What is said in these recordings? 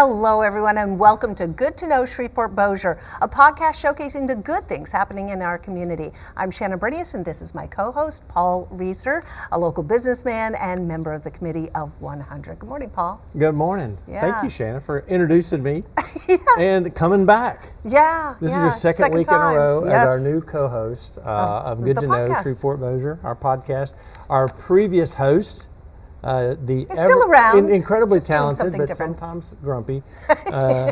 Hello, everyone, and welcome to Good to Know Shreveport-Bossier, a podcast showcasing the good things happening in our community. I'm Shannon Brinias, and this is my co-host, Paul Reiser, a local businessman and member of the Committee of 100. Good morning, Paul. Good morning. Yeah. Thank you, Shannon, for introducing me Yes. and coming back. Yeah. This is your second week time. in a row Yes. as our new co-host of Good the to Know podcast. Shreveport-Bossier, our podcast. Our previous host, still around. incredibly Just doing talented, something but different. sometimes grumpy,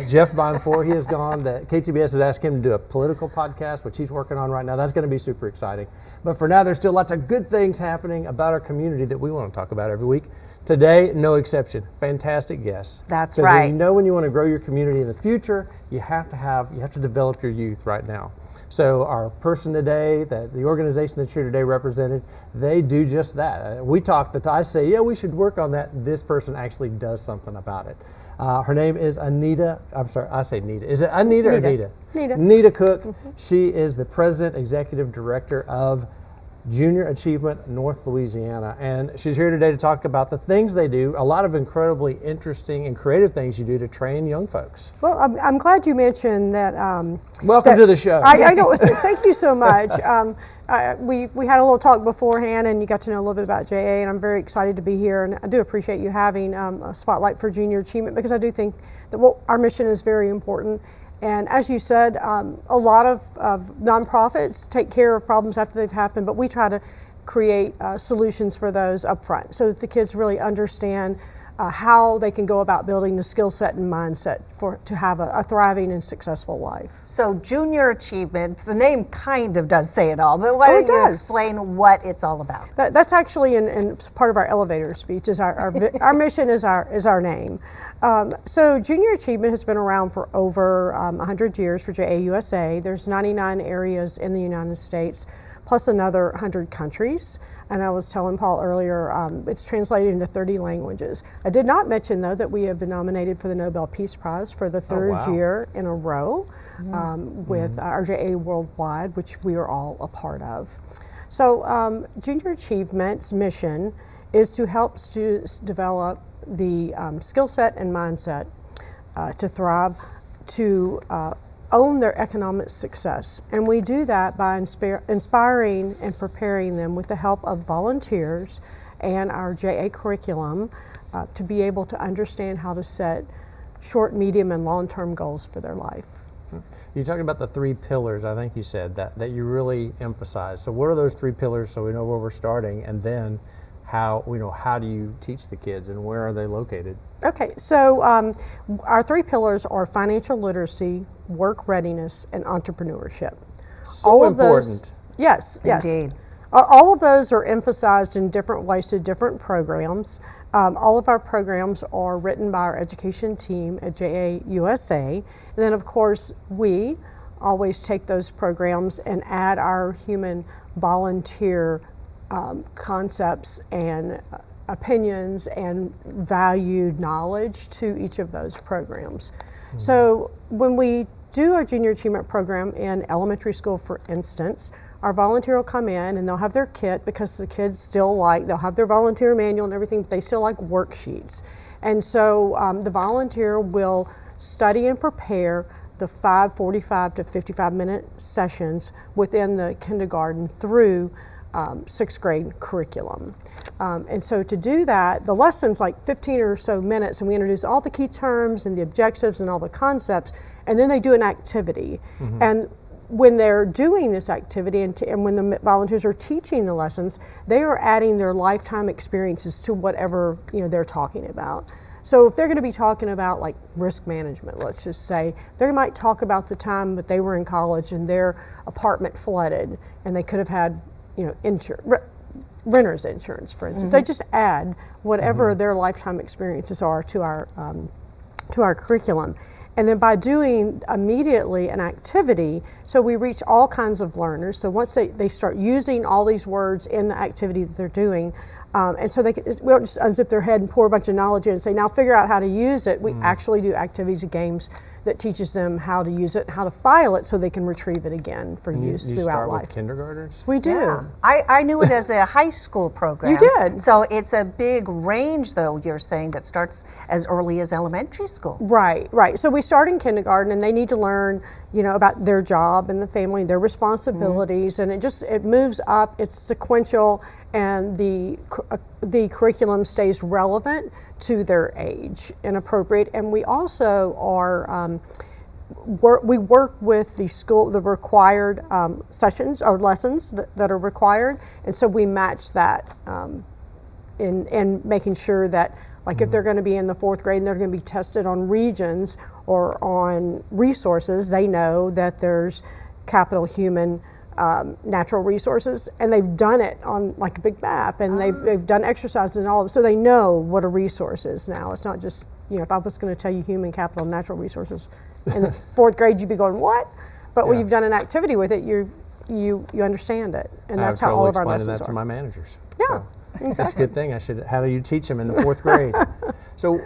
Jeff Bonfor. He has gone. KTBS has asked him to do a political podcast, which he's working on right now. That's going to be super exciting. But for now, there's still lots of good things happening about our community that we want to talk about every week. Today, no exception. Fantastic guests. That's 'Cause right. you know, when you want to grow your community in the future, you have to develop your youth right now. So our person today, the organization that's here today represented, they do just that. We talk, I say, yeah, we should work on that. This person actually does something about it. Her name is Anita. I'm sorry, I say Nita. Is it Anita or Nita? Nita. Nita Cook. Mm-hmm. She is the President Executive Director of Junior Achievement North Louisiana, and she's here today to talk about the things they do, a lot of incredibly interesting and creative things you do to train young folks. Well, I'm glad you mentioned that. Welcome to the show. I know. Thank you so much. We had a little talk beforehand, and you got to know a little bit about JA, and I'm very excited to be here, and I do appreciate you having a spotlight for junior achievement, because I do think that our mission is very important. And as you said, a lot of nonprofits take care of problems after they've happened, but we try to create solutions for those up front so that the kids really understand how they can go about building the skill set and mindset to have a thriving and successful life. So Junior Achievement, the name kind of does say it all, but why don't you explain what it's all about? That's actually in part of our elevator speech. Is our mission is our name. So Junior Achievement has been around for over 100 years for JAUSA. There's 99 areas in the United States, plus another 100 countries. And I was telling Paul earlier, it's translated into 30 languages. I did not mention, though, that we have been nominated for the Nobel Peace Prize for the third year in a row with RJA Worldwide, which we are all a part of. So Junior Achievement's mission is to help students develop the skill set and mindset to thrive, to own their economic success. And we do that by inspiring and preparing them with the help of volunteers and our JA curriculum to be able to understand how to set short, medium, and long-term goals for their life. You're talking about the three pillars, I think you said, that you really emphasize. So what are those three pillars so we know where we're starting, and then how do you teach the kids and where are they located? Okay, so our three pillars are financial literacy, work readiness, and entrepreneurship. So all of important. Those, yes. Indeed. All of those are emphasized in different ways to different programs. All of our programs are written by our education team at JAUSA. And then, of course, we always take those programs and add our human volunteer concepts and opinions and valued knowledge to each of those programs. Mm-hmm. So when we do our Junior Achievement program in elementary school, for instance, our volunteer will come in and they'll have their kit, because the kids they'll have their volunteer manual and everything, but they still like worksheets. And so the volunteer will study and prepare the 45 to 55-minute sessions within the kindergarten through sixth grade curriculum. And so to do that, the lesson's like 15 or so minutes, and we introduce all the key terms and the objectives and all the concepts, and then they do an activity. Mm-hmm. And when they're doing this activity and when the volunteers are teaching the lessons, they are adding their lifetime experiences to whatever they're talking about. So if they're going to be talking about like risk management, let's just say, they might talk about the time that they were in college and their apartment flooded and they could have had renter's insurance, for instance. Mm-hmm. They just add whatever their lifetime experiences are to our curriculum. And then by doing immediately an activity, so we reach all kinds of learners. So once they start using all these words in the activities that they're doing, and so we don't just unzip their head and pour a bunch of knowledge in and say, now figure out how to use it. We actually do activities and games that teaches them how to use it, how to file it so they can retrieve it again for use you throughout start life. with kindergartners? We do. Yeah. I knew it as a high school program. You did. So it's a big range, though, you're saying, that starts as early as elementary school. Right. So we start in kindergarten, and they need to learn, about their job and the family, their responsibilities, and it moves up. It's sequential, and the curriculum stays relevant to their age and appropriate. And we also are we work with the required sessions or lessons that are required, and so we match that in making sure that, like, if they're going to be in the 4th grade and they're going to be tested on regions or on resources, they know that there's capital human natural resources, and they've done it on like a big map, and they've done exercises and all of it, so they know what a resource is now. It's not just, if I was going to tell you human capital natural resources in the 4th grade, you'd be going, what? But when you've done an activity with it, you understand it, and that's how all of our lessons are. I have trouble explaining that to my managers. Yeah, so exactly. That's a good thing. How do you teach them in the 4th grade? So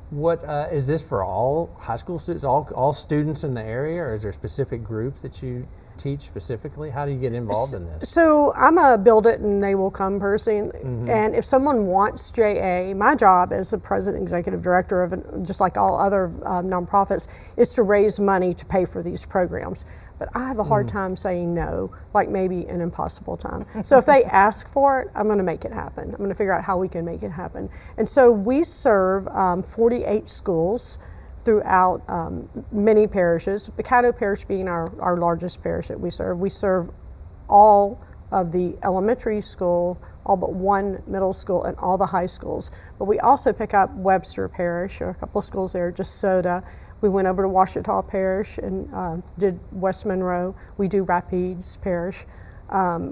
what is this for all high school students, all students in the area, or is there specific groups that you teach specifically? How do you get involved in this? So I'm a build it and they will come person. And if someone wants JA, my job as the president executive director of just like all other nonprofits is to raise money to pay for these programs. But I have a hard time saying no, like maybe an impossible time. So if they ask for it, I'm going to make it happen. I'm going to figure out how we can make it happen. And so we serve 48 schools throughout many parishes, the Caddo Parish being our largest parish that we serve. We serve all of the elementary school, all but one middle school, and all the high schools. But we also pick up Webster Parish, or a couple of schools there, just Soda. We went over to Ouachita Parish and did West Monroe. We do Rapides Parish.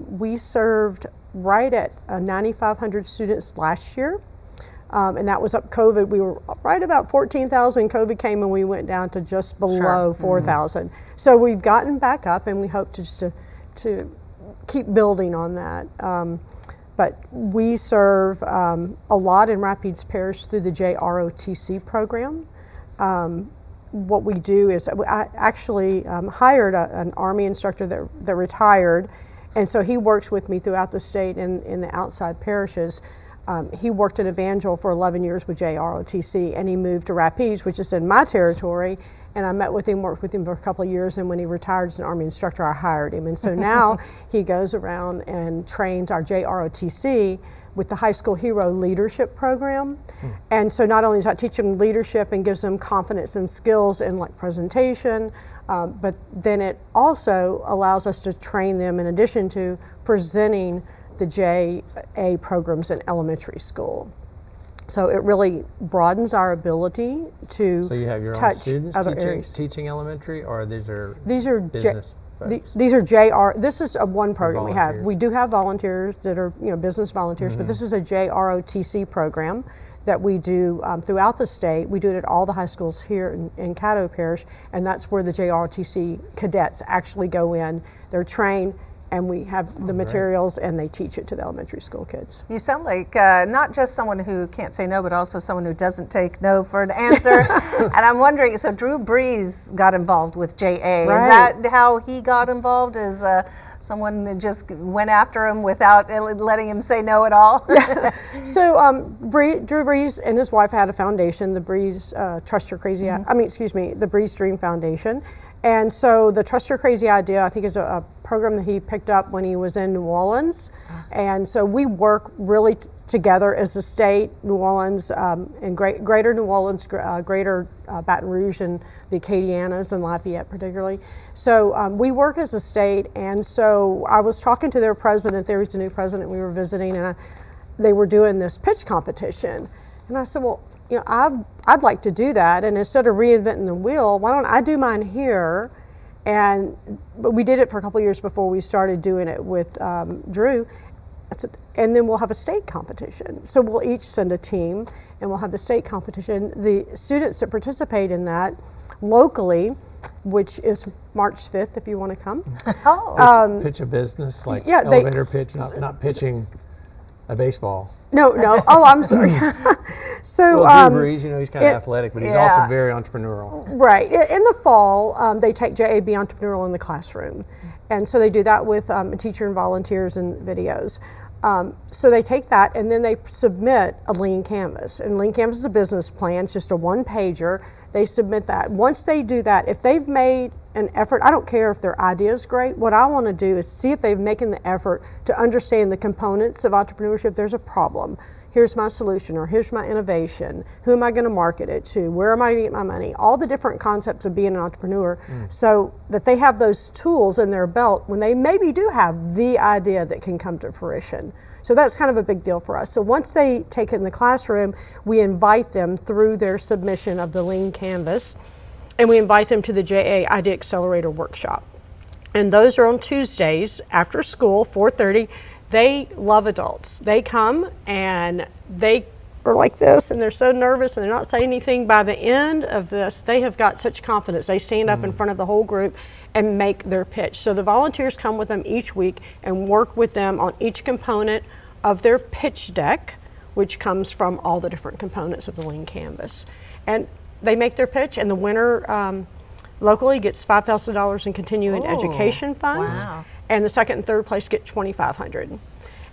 We served right at 9,500 students last year. And that was up COVID. We were right about 14,000. COVID came and we went down to just below 4,000. So we've gotten back up, and we hope to keep building on that. But we serve a lot in Rapides Parish through the JROTC program. What we do is I actually hired an Army instructor that retired, and so he works with me throughout the state in the outside parishes. He worked at Evangel for 11 years with JROTC, and he moved to Rapides, which is in my territory, and I met with him, worked with him for a couple of years, and when he retired as an Army instructor, I hired him. And so now he goes around and trains our JROTC with the High School Hero Leadership Program. And so not only does that teach them leadership and gives them confidence and skills in like presentation, but then it also allows us to train them in addition to presenting the JA programs in elementary school. So it really broadens our ability to So you have your own touch students other areas. teaching elementary, or these are Business business folks? These are JR. This is one program we have. volunteers. We do have volunteers that are business volunteers, but this is a JROTC program that we do throughout the state. We do it at all the high schools here in Caddo Parish, and that's where the JROTC cadets actually go in. They're trained, and we have the materials, and they teach it to the elementary school kids. You sound like not just someone who can't say no, but also someone who doesn't take no for an answer. And I'm wondering, so Drew Breeze got involved with JA. Right. Is that how he got involved? Is someone that just went after him without letting him say no at all? So Drew Breeze and his wife had a foundation, the Breeze Trust Your Crazy, the Breeze Dream Foundation. And so the Trust Your Crazy Idea, I think, is a program that he picked up when he was in New Orleans. And so we work really together as a state, New Orleans, and greater New Orleans, greater Baton Rouge, and the Acadianas and Lafayette particularly. So we work as a state, and so I was talking to their president. There was a new president we were visiting, and they were doing this pitch competition. And I said, well, I'd like to do that, and instead of reinventing the wheel, why don't I do mine here? But we did it for a couple of years before we started doing it with Drew. I said, and then we'll have a state competition. So we'll each send a team, and we'll have the state competition. The students that participate in that locally, which is March 5th, if you want to come. Oh. Pitch a business, like yeah, elevator pitch, not pitching a baseball. No. Oh, I'm sorry. So, Well, Drew Brees, he's kind of athletic, but he's yeah. also very entrepreneurial. right. In the fall, they take JA Be Entrepreneurial in the classroom. And so they do that with a teacher and volunteers and videos. So they take that and then they submit a lean canvas. And lean canvas is a business plan. It's just a one-pager. They submit that. Once they do that, if they've made an effort, I don't care if their idea is great. What I want to do is see if they've making the effort to understand the components of entrepreneurship. There's a problem. Here's my solution, or here's my innovation. Who am I going to market it to? Where am I going to get my money? All the different concepts of being an entrepreneur, so that they have those tools in their belt when they maybe do have the idea that can come to fruition. So that's kind of a big deal for us. So once they take it in the classroom, we invite them through their submission of the lean canvas, and we invite them to the JA Idea Accelerator workshop. And those are on Tuesdays after school, 4:30. They love adults. They come and they are like this and they're so nervous and they're not saying anything. By the end of this, they have got such confidence. They stand up in front of the whole group and make their pitch. So the volunteers come with them each week and work with them on each component of their pitch deck, which comes from all the different components of the lean canvas. And they make their pitch, and the winner locally gets $5,000 in continuing education funds. Wow. And the second and third place get $2,500.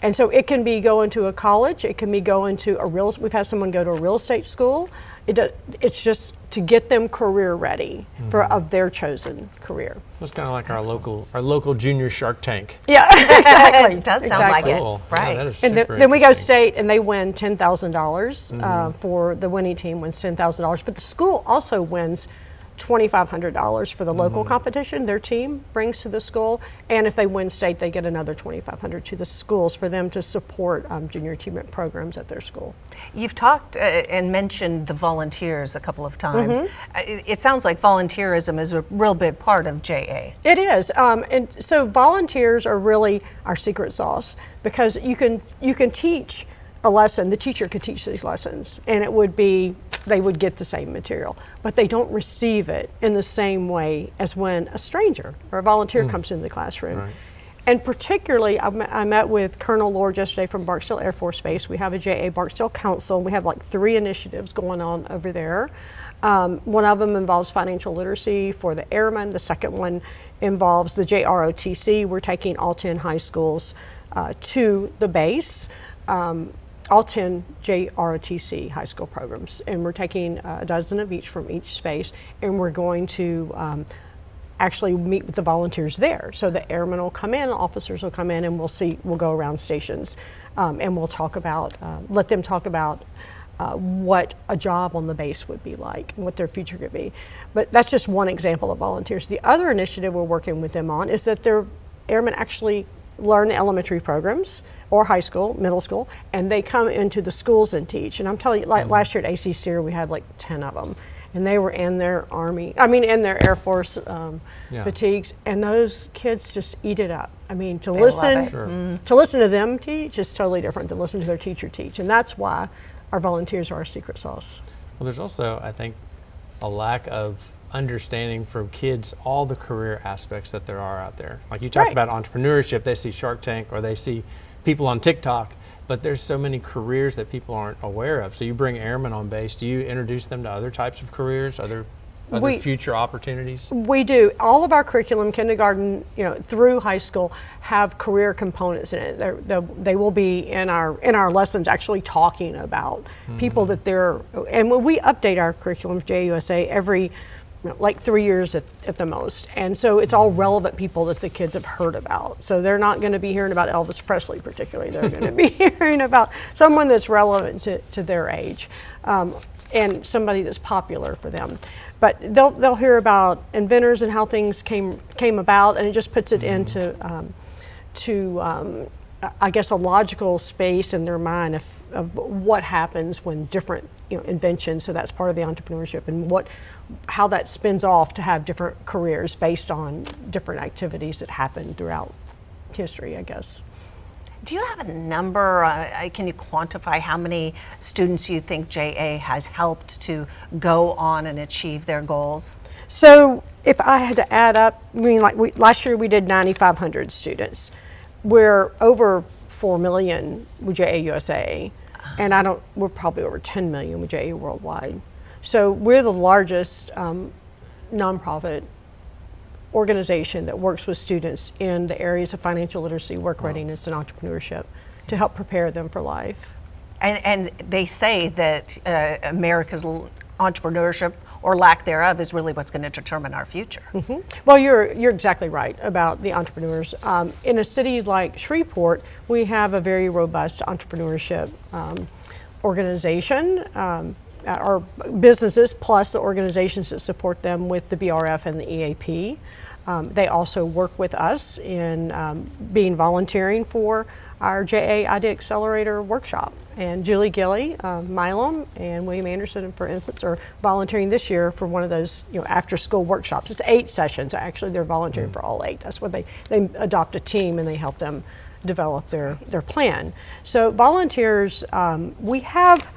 And so it can be going to a college, it can be going to we've had someone go to a real estate school. It's just to get them career ready of their chosen career. It's kind of like our local junior Shark Tank. Yeah, exactly. It does sound like Cool. it. Right. Yeah, that is And super then we go interesting. state, and they win $10,000 for the winning team wins $10,000. But the school also wins $2,500 for the local competition their team brings to the school, and if they win state, they get another $2,500 to the schools for them to support junior achievement programs at their school. You've talked and mentioned the volunteers a couple of times. It sounds like volunteerism is a real big part of JA. It is, and so volunteers are really our secret sauce, because you can teach a lesson. The teacher could teach these lessons, and they would get the same material, but they don't receive it in the same way as when a stranger or a volunteer comes into the classroom. Right. And particularly, I met with Colonel Lord yesterday from Barksdale Air Force Base. We have a JA Barksdale Council, and we have like 3 initiatives going on over there. One of them involves financial literacy for the airmen. The second one involves the JROTC. We're taking all 10 high schools to the base. All 10 JROTC high school programs, and we're taking a dozen of each from each space, and we're going to actually meet with the volunteers there. So the airmen will come in, officers will come in, and we'll go around stations, and we'll talk about, let them talk about what a job on the base would be like and what their future could be. But that's just one example of volunteers. The other initiative we're working with them on is that their airmen actually learn the elementary programs or high school, middle school, and they come into the schools and teach. And I'm telling you, like last year at AC Sear, we had like 10 of them, and they were in their in their Air Force fatigues, and those kids just eat it up. I mean, to listen to them teach is totally different than listen to their teacher teach, and that's why our volunteers are our secret sauce. Well, there's also, I think, a lack of understanding from kids all the career aspects that there are out there. Like you talked about entrepreneurship, they see Shark Tank or they see people on TikTok, but there's so many careers that people aren't aware of. So you bring airmen on base. Do you introduce them to other types of careers, other future opportunities? We do. All of our curriculum, kindergarten, through high school, have career components in it. They will be in our lessons actually talking about people that they're, and when we update our curriculum, JUSA, every like 3 years at the most. And so it's all relevant people that the kids have heard about. So they're not going to be hearing about Elvis Presley particularly. They're going to be hearing about someone that's relevant to their age, and somebody that's popular for them. But they'll hear about inventors and how things came about, and it just puts it into I guess a logical space in their mind of what happens when different inventions. So that's part of the entrepreneurship, and how that spins off to have different careers based on different activities that happen throughout history, I guess. Do you have a number? Can you quantify how many students you think JA has helped to go on and achieve their goals? So if I had to add up, last year we did 9,500 students. We're over 4 million with JA USA, and we're probably over 10 million with JA worldwide. So we're the largest nonprofit organization that works with students in the areas of financial literacy, work readiness, and entrepreneurship to help prepare them for life. And they say that America's entrepreneurship or lack thereof is really what's going to determine our future. Mm-hmm. Well, you're exactly right about the entrepreneurs. In a city like Shreveport, we have a very robust entrepreneurship organization, or businesses plus the organizations that support them with the BRF and the EAP. They also work with us in being volunteering for our JA Idea Accelerator workshop. And Julie Gilley, Milam, and William Anderson, for instance, are volunteering this year for one of those after school workshops. It's 8 sessions, actually. They're volunteering for all 8. That's what they adopt a team and they help them develop their plan. So volunteers, we have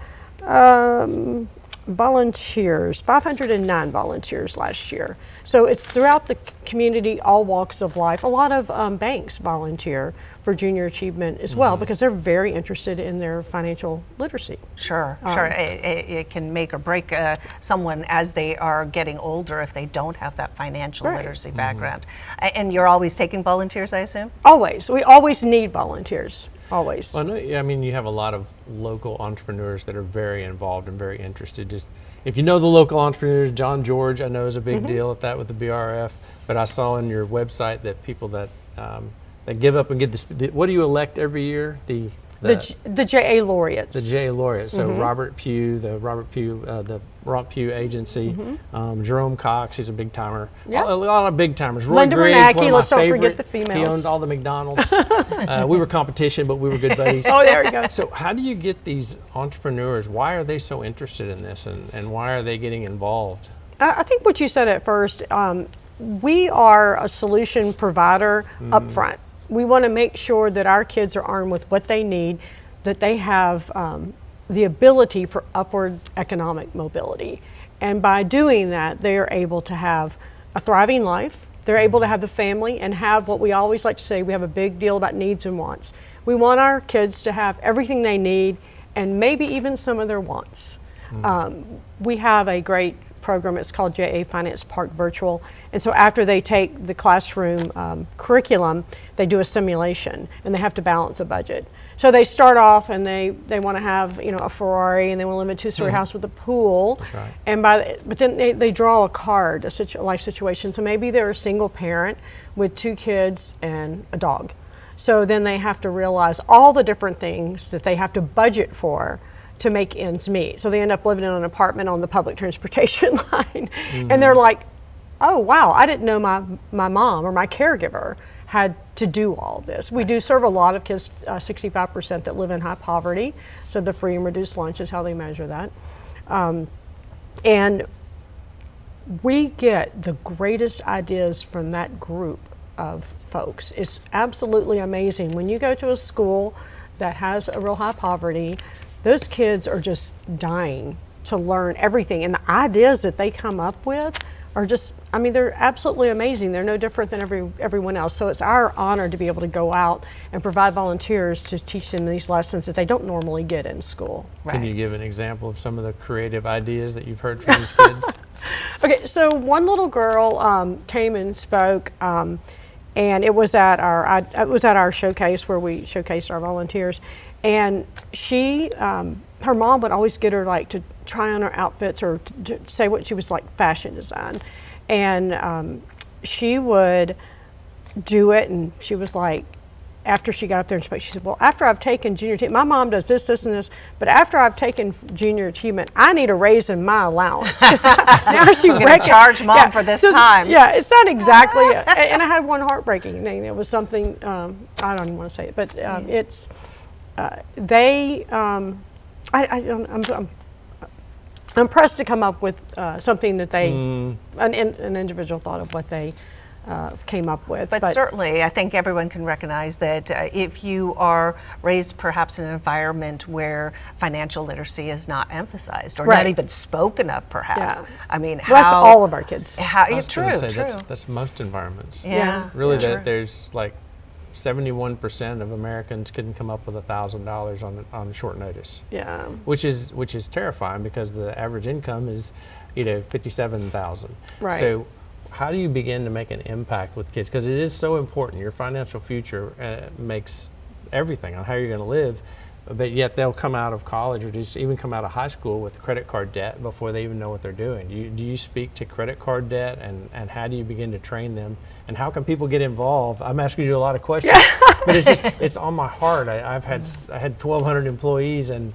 volunteers, 509 volunteers last year. So it's throughout the community, all walks of life. A lot of banks volunteer for junior achievement as well because they're very interested in their financial literacy. Sure. It can make or break someone as they are getting older if they don't have that financial literacy background. And you're always taking volunteers, I assume? Always. We always need volunteers. Always. Well, I mean, you have a lot of local entrepreneurs that are very involved and very interested. Just if you know the local entrepreneurs, John George, I know is a big deal at that with the BRF. But I saw on your website that people that give up and get this. What do you elect every year? The JA laureates. The JA laureates. So Robert Pugh, the Robert Pugh Agency, Jerome Cox, he's a big timer. Yeah. A lot of big timers. Roy Linda Griggs, Bernanke, one of my let's don't favorite. forget the females. He owned all the McDonald's. We were competition, but we were good buddies. Oh, there we go. So how do you get these entrepreneurs? Why are they so interested in this, and why are they getting involved? I think what you said at first, we are a solution provider up front. We want to make sure that our kids are armed with what they need, that they have the ability for upward economic mobility. And by doing that, they are able to have a thriving life. They're able to have the family and have what we always like to say, we have a big deal about needs and wants. We want our kids to have everything they need and maybe even some of their wants. We have a great program, it's called JA Finance Park Virtual. And so after they take the classroom curriculum, they do a simulation and they have to balance a budget. So they start off and they want to have a Ferrari and they want to live in a 2-story house with a pool. That's right. And but then they draw a card, a life situation. So maybe they're a single parent with 2 kids and a dog. So then they have to realize all the different things that they have to budget for to make ends meet. So they end up living in an apartment on the public transportation line. And they're like, oh wow, I didn't know my mom or my caregiver had to do all this. We do serve a lot of kids, 65% that live in high poverty. So the free and reduced lunch is how they measure that. And we get the greatest ideas from that group of folks. It's absolutely amazing. When you go to a school that has a real high poverty, those kids are just dying to learn everything. And the ideas that they come up with are just, they're absolutely amazing. They're no different than everyone else. So it's our honor to be able to go out and provide volunteers to teach them these lessons that they don't normally get in school. Right. Can you give an example of some of the creative ideas that you've heard from these kids? Okay, so one little girl came and spoke, and it was at our showcase where we showcased our volunteers. And she, her mom would always get her to try on her outfits or to say what she was fashion design. And she would do it, and she was after she got up there and spoke, she said, well, after I've taken junior achievement, my mom does this, this, and this, but after I've taken junior achievement, I need a raise in my allowance. Now she I'm going to charge mom for this time. Yeah, it's not exactly, and I had one heartbreaking thing. It was something, I don't even want to say it, but it's, I'm pressed to come up with something that they, an individual thought of what they came up with. But certainly, I think everyone can recognize that if you are raised perhaps in an environment where financial literacy is not emphasized or not even spoken of, perhaps. Yeah. That's all of our kids. True. That's most environments. Yeah. Really, true. there's 71% of Americans couldn't come up with $1,000 on short notice. Yeah. Which is terrifying because the average income is, 57,000. Right. So how do you begin to make an impact with kids? Because it is so important. Your financial future makes everything on how you're going to live. But yet they'll come out of college or just even come out of high school with credit card debt before they even know what they're doing. Do you speak to credit card debt, and how do you begin to train them? And how can people get involved? I'm asking you a lot of questions, but it's on my heart. I had 1,200 employees, and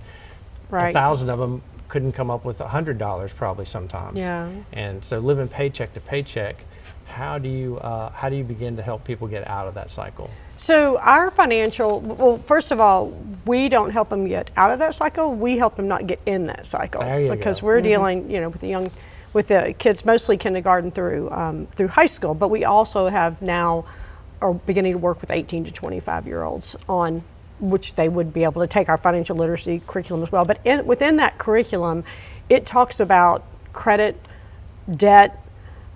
Right. 1,000 of them couldn't come up with $100 probably sometimes. Yeah. And so living paycheck to paycheck, how do you begin to help people get out of that cycle? So our well, first of all, we don't help them get out of that cycle. We help them not get in that cycle. There you because go. we're dealing, with the kids, mostly kindergarten through high school. But we also have now are beginning to work with 18 to 25-year-olds on which they would be able to take our financial literacy curriculum as well. But within that curriculum, it talks about credit, debt,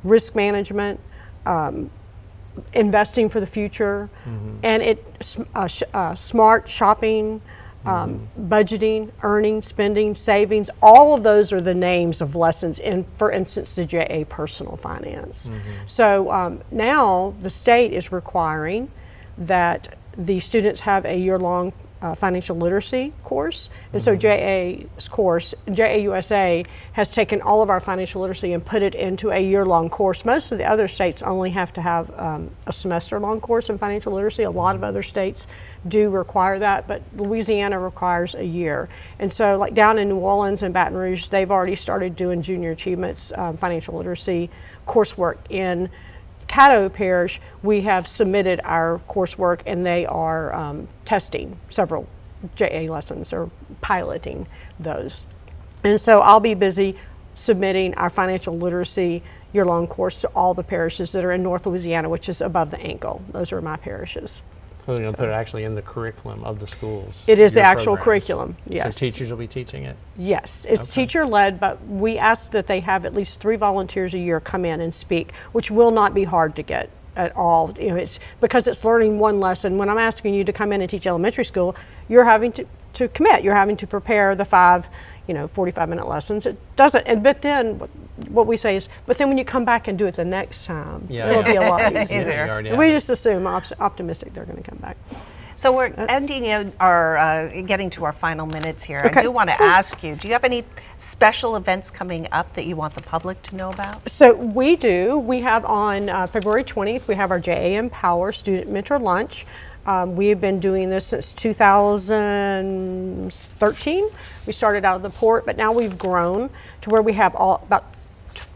risk management, investing for the future, and smart shopping, budgeting, earning, spending, savings. All of those are the names of lessons in, for instance, the JA personal finance. So now the state is requiring that the students have a year-long financial literacy course. And so JA's course, JA USA, has taken all of our financial literacy and put it into a year-long course. Most of the other states only have to have a semester-long course in financial literacy. A lot of other states do require that, but Louisiana requires a year. And so like down in New Orleans and Baton Rouge, they've already started doing junior achievements financial literacy coursework. In Caddo Parish, we have submitted our coursework, and they are testing several JA lessons or piloting those. And so I'll be busy submitting our financial literacy year-long course to all the parishes that are in North Louisiana, which is above the ankle. Those are my parishes. So you're going to put it actually in the curriculum of the schools? It is the your actual programs. curriculum, yes. So teachers will be teaching it? Yes, it's teacher-led, but we ask that they have at least 3 volunteers a year come in and speak, which will not be hard to get at all. It's because it's learning one lesson. When I'm asking you to come in and teach elementary school, you're having to commit. You're having to prepare the 5, 45-minute lessons. It doesn't, but then what we say is, but then when you come back and do it the next time, it'll be a lot easier. We just assume optimistic they're going to come back. So we're getting to our final minutes here. Okay. I do want to ask you, do you have any special events coming up that you want the public to know about? So we do. We have on February 20th, we have our JA Empower Student Mentor Lunch. We have been doing this since 2013. We started out of the port, but now we've grown to where we have about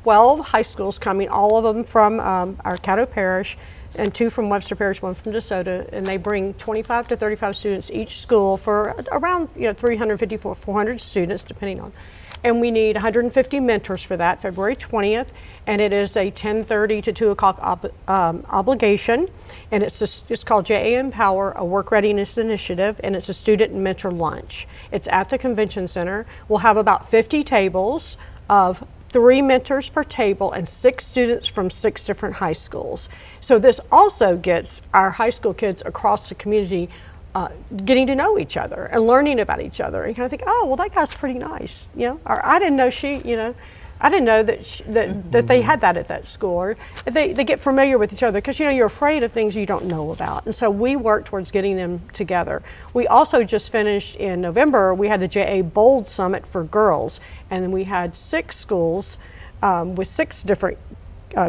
12 high schools coming, all of them from our Caddo Parish, and 2 from Webster Parish, 1 from DeSoto, and they bring 25 to 35 students each school for around 350 to 400 students, depending on. And we need 150 mentors for that, February 20th, and it is a 10:30 to 2 o'clock obligation, and it's called JA Empower, a work readiness initiative, and it's a student and mentor lunch. It's at the convention center. We'll have about 50 tables of 3 mentors per table and 6 students from 6 different high schools. So this also gets our high school kids across the community getting to know each other and learning about each other, and kind of think, oh, well, that guy's pretty nice, or I didn't know I didn't know that they had that at that school. Or they get familiar with each other because you're afraid of things you don't know about, and so we work towards getting them together. We also just finished in November. We had the JA Bold Summit for girls, and we had 6 schools with 6 different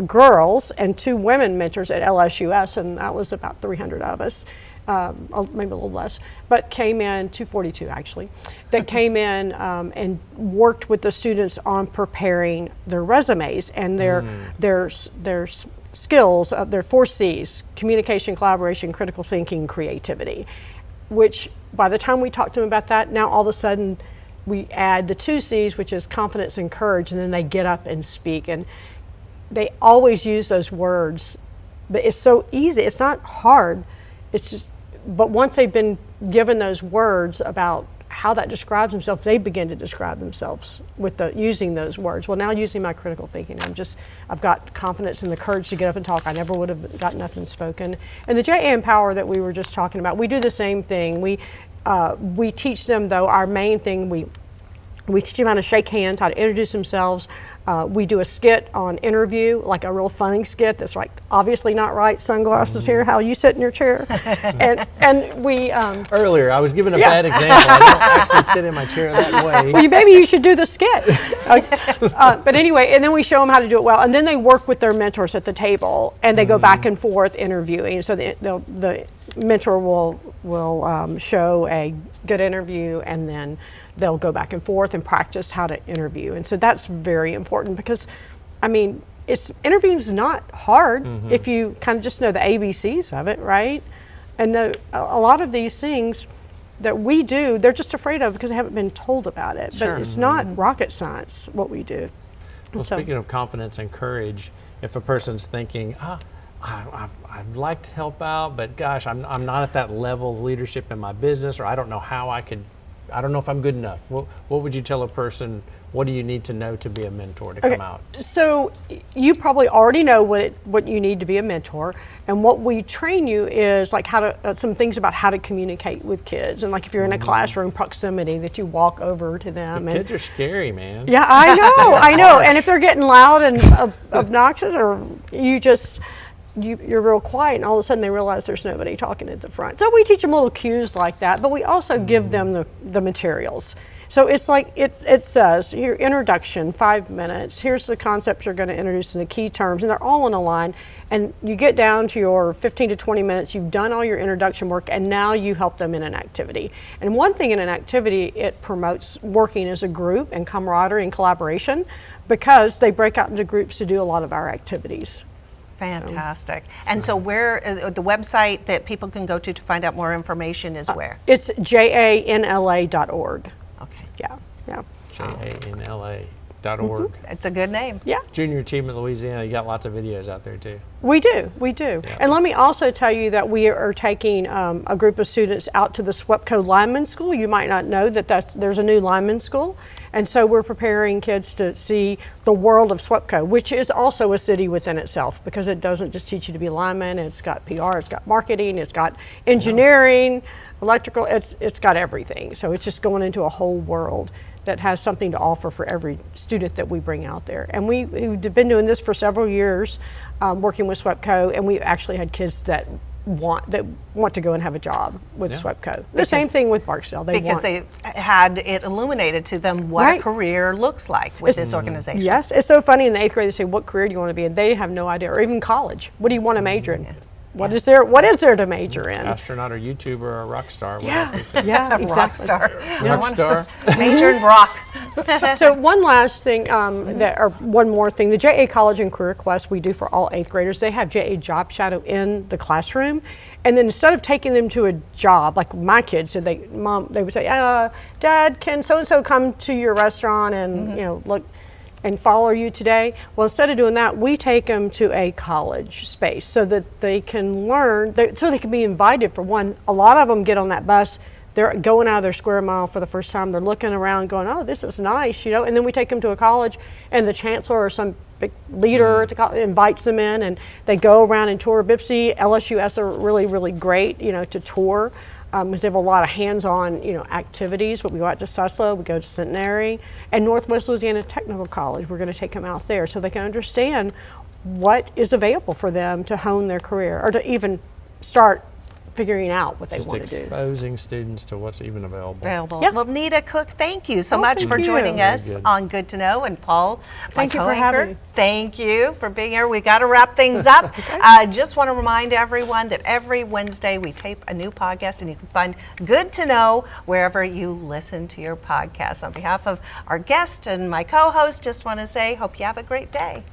girls and 2 women mentors at LSUS, and that was about 300 of us. Maybe a little less, but came in 242 actually, that came in and worked with the students on preparing their resumes and their skills of their 4 C's: communication, collaboration, critical thinking, creativity. Which by the time we talked to them about that, now all of a sudden we add the 2 C's, which is confidence and courage, and then they get up and speak. And they always use those words, but it's so easy. It's not hard. It's just, but once they've been given those words about how that describes themselves, they begin to describe themselves with using those words. Well, now using my critical thinking, I've got confidence and the courage to get up and talk. I never would have got nothing spoken. And the JA Empower that we were just talking about, we do the same thing. We teach them, though, our main thing, we teach them how to shake hands, how to introduce themselves. We do a skit on interview, like a real funny skit that's like obviously not right. Sunglasses here, how you sit in your chair, and we. Earlier, I was given a bad example. I don't actually sit in my chair that way. Well, maybe you should do the skit. But anyway, and then we show them how to do it well, and then they work with their mentors at the table, and they go back and forth interviewing. So the mentor will show a good interview, and then they'll go back and forth and practice how to interview. And so that's very important because, I mean, interviewing is not hard if you kind of just know the ABCs of it, right? And a lot of these things that we do, they're just afraid of because they haven't been told about it. Sure. But it's not rocket science what we do. Well, speaking of confidence and courage, if a person's thinking, I'd like to help out, but gosh, I'm not at that level of leadership in my business, or I don't know how I don't know if I'm good enough. What would you tell a person? What do you need to know to be a mentor to come out? So you probably already know what you need to be a mentor, and what we train you is like some things about how to communicate with kids, and like if you're in a classroom, proximity, that you walk over to them. Kids are scary, man. Yeah, I know. And if they're getting loud and obnoxious, or you're real quiet, and all of a sudden they realize there's nobody talking at the front. So we teach them little cues like that, but we also give them the materials. So it's like, it says, your introduction, 5 minutes, here's the concepts you're going to introduce and the key terms, and they're all in a line. And you get down to your 15 to 20 minutes, you've done all your introduction work, and now you help them in an activity. And one thing in an activity, it promotes working as a group and camaraderie and collaboration, because they break out into groups to do a lot of our activities. Fantastic. And so where, the website that people can go to find out more information is where? It's janla.org. Okay. Yeah. janla.org. It's a good name. Yeah. Junior Achievement Louisiana, you got lots of videos out there too. We do. Yeah. And let me also tell you that we are taking a group of students out to the SWEPCO Lineman School. You might not know there's a new lineman school. And so we're preparing kids to see the world of SWEPCO, which is also a city within itself, because it doesn't just teach you to be lineman. It's got PR, it's got marketing, it's got engineering, electrical, it's got everything. So it's just going into a whole world that has something to offer for every student that we bring out there. And we've been doing this for several years, working with SWEPCO, and we've actually had kids that want to go and have a job with SWEPCO. The same thing with Barksdale. They had it illuminated to them what a career looks like with this organization. Yes, it's so funny in the 8th grade they say, what career do you want to be in? They have no idea, or even college. What do you want to major in? What is there to major in? Astronaut or YouTuber or rock star. Yeah, exactly. Rock star. Rock star. Major in rock. So one last thing, one more thing, the JA College and Career Quest we do for all 8th graders. They have JA Job Shadow in the classroom, and then instead of taking them to a job, like my kids said, they would say, Dad, can so-and-so come to your restaurant and look and follow you today? Well, instead of doing that, we take them to a college space so that they can learn, so they can be invited. For one, a lot of them get on that bus, they're going out of their square mile for the first time, they're looking around going, oh, this is nice, and then we take them to a college, and the chancellor or some big leader at the college invites them in, and they go around and tour Bipsy. LSUS are really, really great, to tour. Because they have a lot of hands-on, activities. But we go out to Suslo, we go to Centenary, and Northwest Louisiana Technical College. We're going to take them out there so they can understand what is available for them to hone their career, or to even start figuring out what they want to do. Exposing students to what's even available. Yeah. Well, Nita Cook, thank you so much for joining us on Good to Know, and Paul, thank you for having me. Thank you for being here. We got to wrap things up. I just want to remind everyone that every Wednesday we tape a new podcast, and you can find Good to Know wherever you listen to your podcasts. On behalf of our guest and my co-host, just want to say, hope you have a great day.